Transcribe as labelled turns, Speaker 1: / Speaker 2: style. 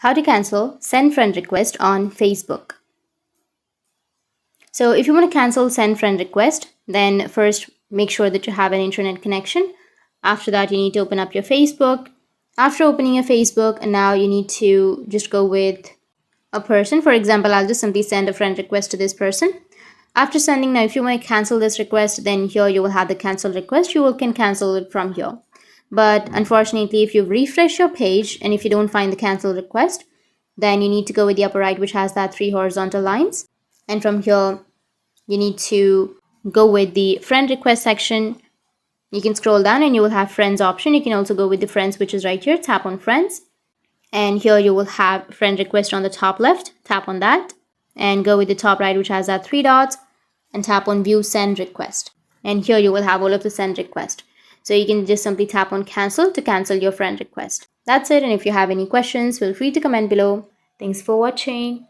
Speaker 1: How to cancel send friend request on Facebook. So if you want to cancel send friend request, then first make sure that you have an internet connection. After that, you need to open up your Facebook. After opening your Facebook, and now you need to just go with a person. For example, I'll just simply send a friend request to this person. After sending, now if you want to cancel this request, then here you will have the cancel request. Can cancel it from here. But unfortunately, if you refresh your page and if you don't find the cancel request, then you need to go with the upper right, which has that 3 horizontal lines. And from here, you need to go with the friend request section. You can scroll down and you will have friends option. You can also go with the friends, which is right here. Tap on friends. And here you will have friend request on the top left. Tap on that and go with the top right, which has that 3 dots, and tap on view send request. And here you will have all of the send request. So you can just simply tap on cancel to cancel your friend request. That's it. And if you have any questions, feel free to comment below. Thanks for watching.